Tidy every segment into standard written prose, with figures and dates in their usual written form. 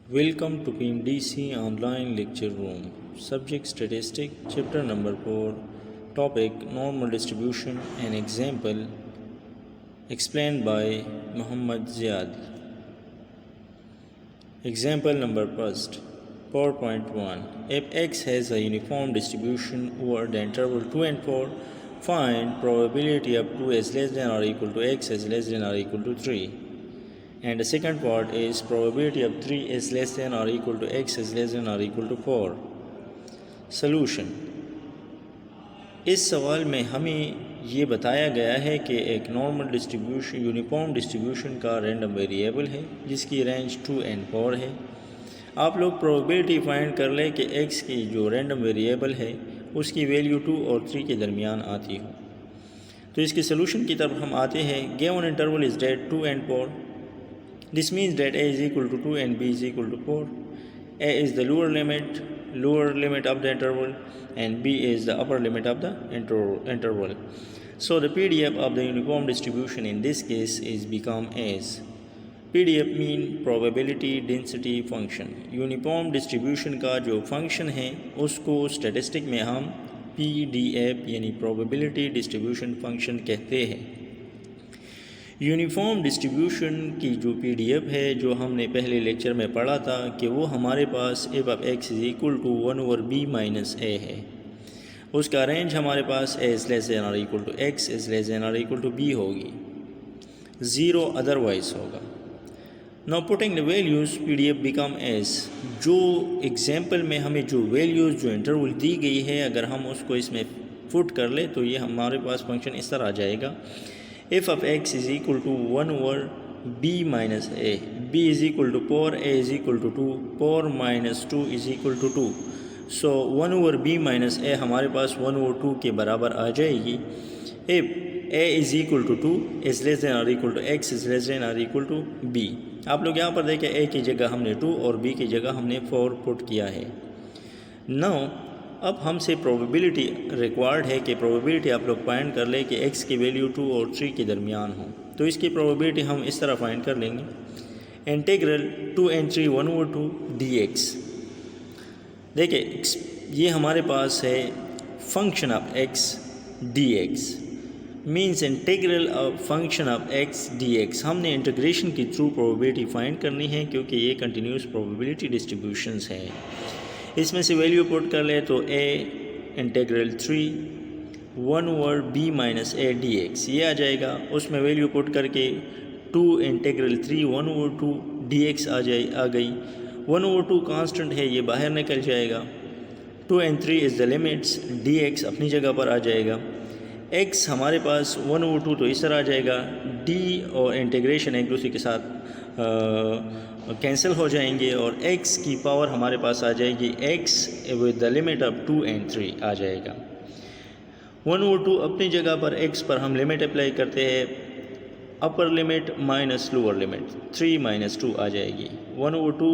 Welcome to PMDC Online Lecture Room. Subject Statistic, Chapter number 4, Topic Normal Distribution, an example explained by Muhammad Ziad. Example number first, 4.1. If x has a uniform distribution over the interval 2 and 4, find probability of 2 is less than or equal to x is less than or equal to 3. And the second part is probability of 3 is less than or equal to x is less than or equal to 4. Solution. इस सवाल में हमें ये बताया गया है कि एक नॉर्मल डिस्ट्रीब्यूशन यूनिफॉर्म डिस्ट्रीब्यूशन का रैंडम वेरिएबल है जिसकी रेंज 2 and 4 है। आप लोग प्रोबेबिलिटी फाइंड कर लें कि x की जो रैंडम वेरिएबल है उसकी वैल्यू 2 और 3 के दरमियान आती हो। तो इसके सोल्यूशन की तरफ हम आते हैं। Given interval is date 2 and 4. This means that a is equal to 2 and b is equal to 4. A is the lower limit of the interval and b is the upper limit of the interval. So the PDF of the uniform distribution in this case is become as PDF mean probability density function. Uniform distribution का जो function है उसको statistic में हम PDF यानी probability distribution function कहते हैं। Uniform distribution की जो PDF है जो हमने पहले लेक्चर में पढ़ा था कि वो हमारे पास F of X is equal to 1/b minus A है। उसका रेंज हमारे पास ए इज़ लेस देन और equal to X is less than और इक्वल टू बी होगी, 0 अदरवाइज होगा। Now putting the values PDF become as, जो example में हमें जो वैल्यूज़ जो इंटरवल दी गई है अगर हम उसको इसमें फुट कर ले तो ये हमारे पास फंक्शन इस तरह आ जाएगा। f of x is equal to 1/b minus a, b is equal to 4, a is equal to 2, 4 minus 2 is equal to 2. So 1/b minus a हमारे पास 1/2 के बराबर आ जाएगी। if a is equal to 2 is less than or equal to x is less than or equal to b. आप लोग यहाँ पर देखें a की जगह हमने 2 और b की जगह हमने 4 पुट किया है। Now अब हमसे प्रोबेबिलिटी रिक्वायर्ड है कि प्रोबेबिलिटी आप लोग फाइंड कर लें कि x की वैल्यू 2 और 3 के दरमियान हो। तो इसकी प्रोबेबिलिटी हम इस तरह फाइंड कर लेंगे, इंटीग्रल 2 and 3 1/2 dx। देखिए ये हमारे पास है function of x dx means integral of function of x dx। हमने इंटीग्रेशन के थ्रू प्रोबेबिलिटी फाइंड करनी है क्योंकि ये कंटिन्यूस प्रोबेबिलिटी डिस्ट्रीब्यूशंस है। इसमें से वैल्यू पुट कर ले तो a integral 3 1/b minus a dx ये आ जाएगा। उसमें वैल्यू पुट करके 2 इंटीग्रल 3 1/2 dx आ गई। 1/2 कांस्टेंट है ये बाहर निकल जाएगा। 2 and 3 is the limits, dx अपनी जगह पर आ जाएगा। x हमारे पास 1/2 तो इस तरह आ जाएगा, d और इंटीग्रेशन एक दूसरे के साथ कैंसिल हो जाएंगे और x की पावर हमारे पास आ जाएगी x with the limit of 2 and 3 आ जाएगा। 1/2 अपनी जगह पर x पर हम लिमिट अप्लाई करते हैं, upper limit minus lower limit 3 - 2 आ जाएगी। 1/2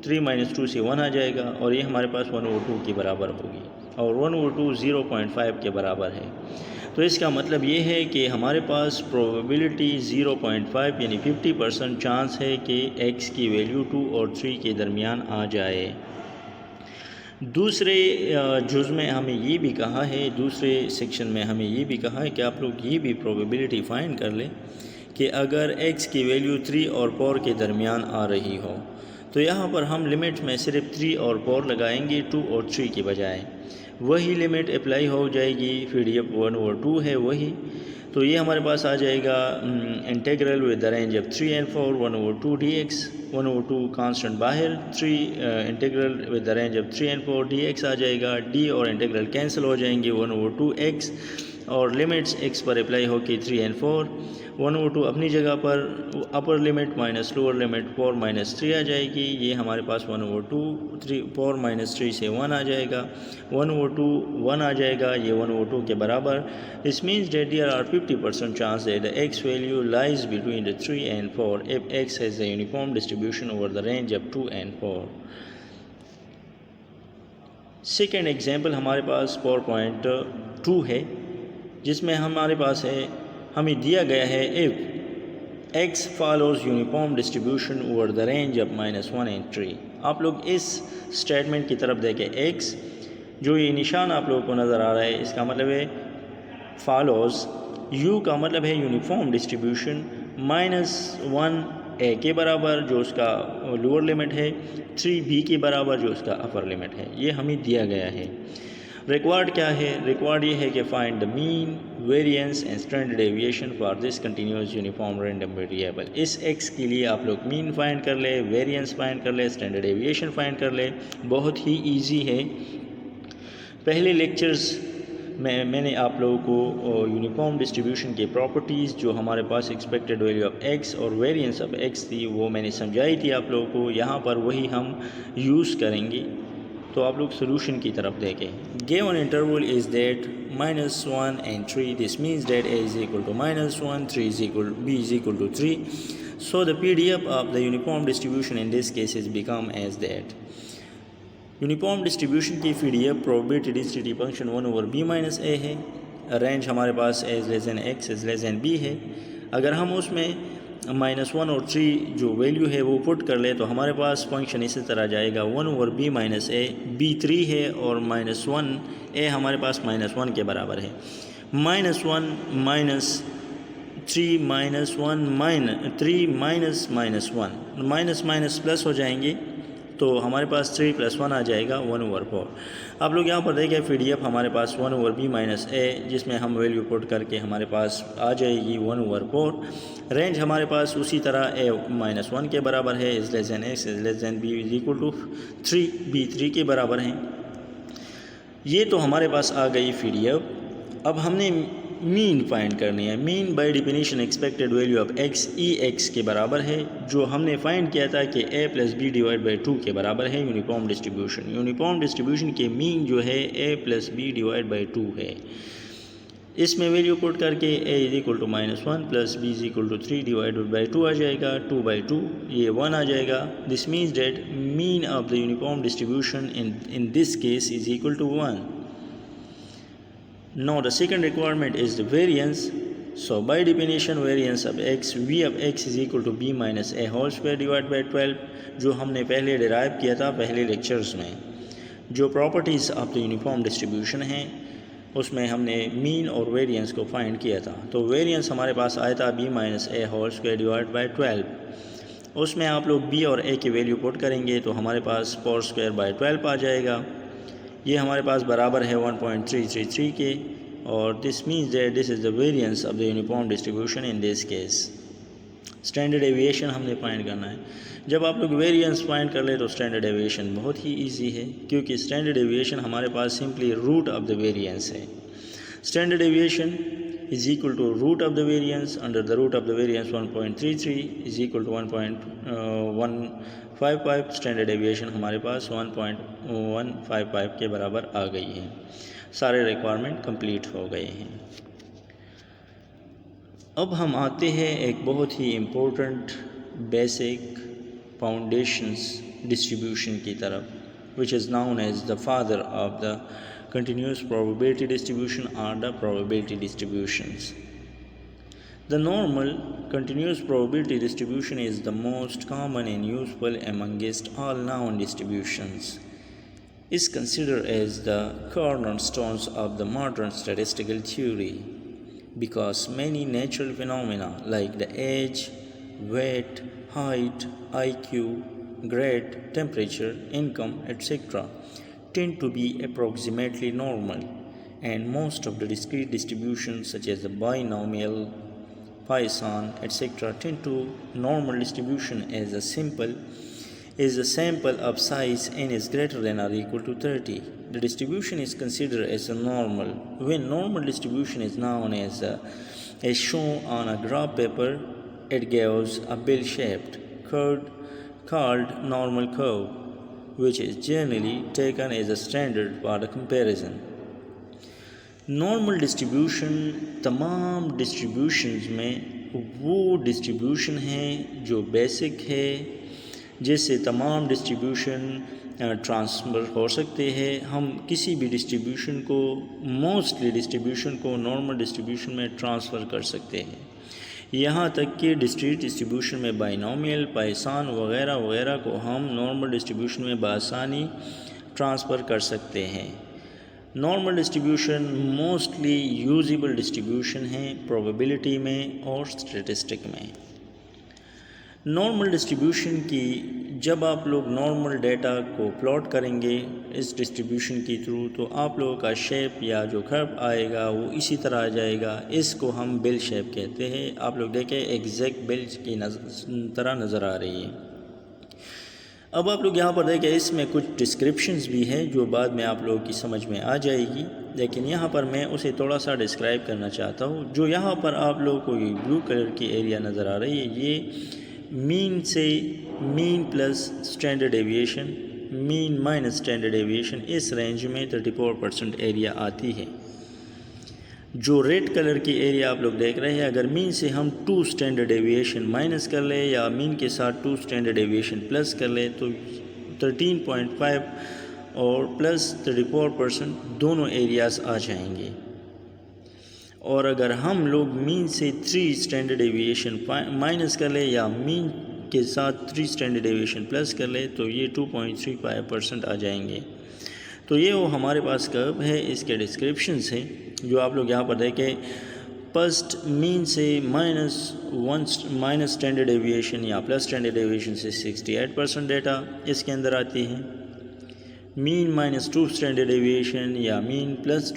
3 - 2 से 1 आ जाएगा और ये हमारे पास 1/2 के बराबर होगी और 1/2 0.5 के बराबर है। तो इसका मतलब ये है कि हमारे पास प्रोबेबिलिटी 0.5 यानी 50% चांस है कि x की वैल्यू 2 और 3 के दरमियान आ जाए। दूसरे जुज़ में हमें ये भी कहा है, दूसरे सेक्शन में हमें ये भी कहा है कि आप लोग ये भी प्रोबेबिलिटी फाइंड कर लें कि अगर x की वैल्यू 3 और 4 के दरमियान आ रही हो तो यहाँ पर हम लिमिट में सिर्फ 3 और 4 लगाएंगे 2 और 3 के बजाय। वही लिमिट अप्लाई हो जाएगी, PDF 1/2 है वही। तो ये हमारे पास आ जाएगा integral with the range of 3 and 4 1/2 dx, 1/2 constant बाहर, 3 integral with the range of 3 and 4 dx आ जाएगा। d और इंटीग्रल कैंसिल हो जाएंगे, 1/2 x और लिमिट्स x पर अप्लाई होकर 3 and 4, 1/2 अपनी जगह पर upper limit minus lower limit 4 - 3 आ जाएगी। ये हमारे पास 1/2 4 - 3 से 1 आ जाएगा, 1/2 1 आ जाएगा, ये 1/2 के बराबर। This means that there are 50% chance that the x value lies between the 3 and 4 if x has the uniform distribution over the range of 2 and 4। Second example हमारे पास 4.2 है जिसमें हमारे पास है, हमें दिया गया है if x follows uniform distribution over the range of -1 and 3। आप लोग इस स्टेटमेंट की तरफ देखें, x जो ये निशान आप लोगों को नज़र आ रहा है, इसका मतलब है फॉलोज़, u का मतलब है यूनिफॉर्म डिस्ट्रीब्यूशन, -1 a के बराबर जो उसका लोअर लिमिट है, 3 b के बराबर जो उसका अपर लिमिट है। ये हमें दिया गया है। रिक्वायर्ड क्या है? रिक्वायर्ड ये है कि find the mean, variance and standard deviation for this continuous uniform random variable. इस x के लिए आप लोग मीन फाइंड कर ले, वेरिएंस फाइंड कर ले, स्टैंडर्ड डेविएशन फाइंड कर ले। बहुत ही ईजी है। पहले लेक्चर्स में मैंने आप लोगों को यूनिफॉर्म डिस्ट्रीब्यूशन के प्रॉपर्टीज़, जो हमारे पास एक्सपेक्टेड वैल्यू ऑफ x और वेरिएंस ऑफ x थी, वो मैंने समझाई थी आप लोगों को। यहाँ पर वही हम यूज़ करेंगे। तो आप लोग सोल्यूशन की तरफ देखें। Given interval is that -1 and 3, this means that a is equal to -1, 3 is equal, b is equal to 3. So the PDF of the uniform distribution in this case is become as that. Uniform distribution की PDF probability density function 1/b-a है। Range हमारे पास as less than x as less than b है। अगर हम उसमें -1 और 3 जो वैल्यू है वो पुट कर ले तो हमारे पास फंक्शन इसी तरह जाएगा 1/b-a, b 3 है और -1 a हमारे पास -1 के बराबर है। -1 -3 -1 माइनस माइनस प्लस हो जाएंगे, तो हमारे पास 3 + 1 आ जाएगा 1/4। आप लोग यहाँ पर देखें PDF हमारे पास 1/b-a, जिसमें हम वैल्यू पुट करके हमारे पास आ जाएगी 1/4। रेंज हमारे पास उसी तरह a -1 के बराबर है, is less than x is less than b is equal to 3, b 3 के बराबर हैं। ये तो हमारे पास आ गई PDF। अब हमने मीन फाइंड करनी है। Mean by definition expected value of x e(x) के बराबर है, जो हमने फाइंड किया था कि a + b / 2 के बराबर है यूनिफॉर्म डिस्ट्रीब्यूशन। यूनिफॉर्म डिस्ट्रीब्यूशन के मीन जो है a + b / 2 है। इसमें वैल्यू पुट करके a = -1 + b = 3 / 2 आ जाएगा, 2/2 ये 1 आ जाएगा। This means that mean of the uniform distribution in this case is equal to 1। Now the second requirement is the variance. So by definition variance of x, v of x is equal to b minus a whole square divided by 12, जो हमने पहले derive किया था पहले lectures में। जो properties of the uniform distribution हैं उसमें हमने मीन और वेरिएंस को फाइंड किया था। तो वेरिएंस हमारे पास आया था b minus a whole square divided by 12। उसमें आप लोग b और a की वैल्यू पुट करेंगे तो हमारे पास 4² आ जाएगा। ये हमारे पास बराबर है 1.333 के, और this means that this is the variance of the uniform distribution in this case. Standard deviation हमने फाइंड करना है। जब आप लोग वेरिएंस फाइंड कर ले तो स्टैंडर्ड डेविएशन बहुत ही इजी है, क्योंकि स्टैंडर्ड डेविएशन हमारे पास simply root of the variance है। Standard deviation is equal to root of the variance, under the root of the variance 1.33 is equal to 1.155। Standard deviation हमारे पास 1.155 के बराबर आ गई है। सारे रिक्वायरमेंट कंप्लीट हो गए हैं। अब हम आते हैं एक बहुत ही इम्पोर्टेंट बेसिक फाउंडेशंस डिस्ट्रीब्यूशन की तरफ, which is known as the father of the continuous probability distribution or the probability distributions. The normal continuous probability distribution is the most common and useful amongst all known distributions. Is considered as the cornerstones of the modern statistical theory because many natural phenomena like the age, weight, height, IQ, grade, temperature, income, etc. tend to be approximately normal, and most of the discrete distributions such as the binomial, Poisson, etc. tend to normal distribution as a sample of size n is greater than or equal to 30. The distribution is considered as a normal when normal distribution is known as shown on a graph paper. It gives a bell-shaped curve called normal curve, which is generally taken as a standard for the comparison. Normal distribution तमाम distributions में वो distribution है जो basic है, जिससे तमाम distribution transfer हो सकते हैं। हम किसी भी डिस्ट्रीब्यूशन को, मोस्टली डिस्ट्रीब्यूशन को नॉर्मल डिस्ट्रीब्यूशन में ट्रांसफ़र कर सकते हैं। यहाँ तक कि डिस्क्रीट डिस्ट्रीब्यूशन में बाइनोमियल, पाइसान वगैरह वगैरह को हम नॉर्मल डिस्ट्रीब्यूशन में बआसानी ट्रांसफ़र कर सकते हैं। Normal distribution mostly usable distribution है प्रोबेबिलिटी में और स्टैटिस्टिक में। नॉर्मल डिस्ट्रीब्यूशन की जब आप लोग नॉर्मल डेटा को प्लॉट करेंगे इस डिस्ट्रीब्यूशन की थ्रू, तो आप लोगों का शेप या जो कर्व आएगा वो इसी तरह आ जाएगा। इसको हम बेल शेप कहते हैं। आप लोग देखें एग्जैक्ट बेल की तरह नज़र आ रही है। अब आप लोग यहाँ पर देखें, इसमें कुछ डिस्क्रिप्शंस भी हैं जो बाद में आप लोगों की समझ में आ जाएगी, लेकिन यहाँ पर मैं उसे थोड़ा सा डिस्क्राइब करना चाहता हूँ। जो यहाँ पर आप लोगों को ये ब्लू कलर की एरिया नज़र आ रही है, ये मीन से mean plus standard deviation, mean minus standard deviation, इस रेंज में 34% एरिया आती है। जो रेड कलर की एरिया आप लोग देख रहे हैं, अगर मीन से हम 2 स्टैंडर्ड डेविएशन माइनस कर ले या मीन के साथ 2 स्टैंडर्ड डेविएशन प्लस कर ले तो 13.5 और प्लस 34% दोनों एरियाज़ आ जाएंगे। और अगर हम लोग मीन से 3 स्टैंडर्ड डेविएशन माइनस कर ले या मीन के साथ 3 स्टैंडर्ड डेविएशन प्लस कर ले तो ये 2.35% आ जाएंगे। तो ये वो हमारे पास कर्व है, इसके डिस्क्रिप्शंस हैं जो आप लोग यहाँ पर देखें। फर्स्ट मीन से माइनस स्टैंडर्ड डेविएशन या प्लस स्टैंडर्ड डेविएशन से 68% डेटा इसके अंदर आती है। मीन माइनस 2 स्टैंडर्ड डेविएशन या मीन प्लस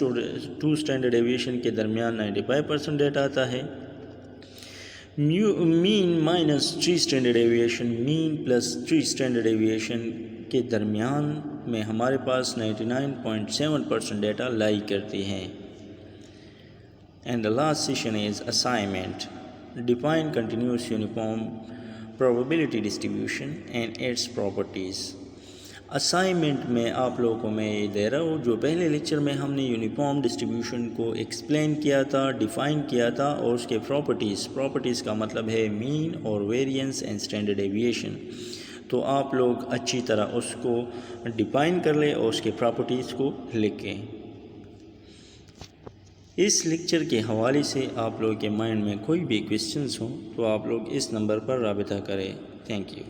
2 स्टैंडर्ड डेविएशन के दरमियान 95% डेटा आता है। Mean minus 3 standard deviation, mean plus 3 standard deviation के दरमियान में हमारे पास 99.7% डेटा लाई करती हैं। And the last session is assignment, define continuous uniform probability distribution and it's properties. Assignment में आप लोगों को मैं ये दे रहा हूँ, जो पहले लेक्चर में हमने यूनिफॉर्म डिस्ट्रीब्यूशन को एक्सप्लेन किया था, डिफ़ाइन किया था, और उसके प्रॉपर्टीज़ का मतलब है मीन और वेरिएंस एंड स्टैंडर्ड डेविएशन। तो आप लोग अच्छी तरह उसको डिफ़ाइन कर लें और उसके प्रॉपर्टीज़ को लिखें। इस लेक्चर के हवाले से आप लोगों के माइंड में कोई भी क्वेश्चंस हों तो आप लोग इस नंबर पर राबिता करें। Thank you.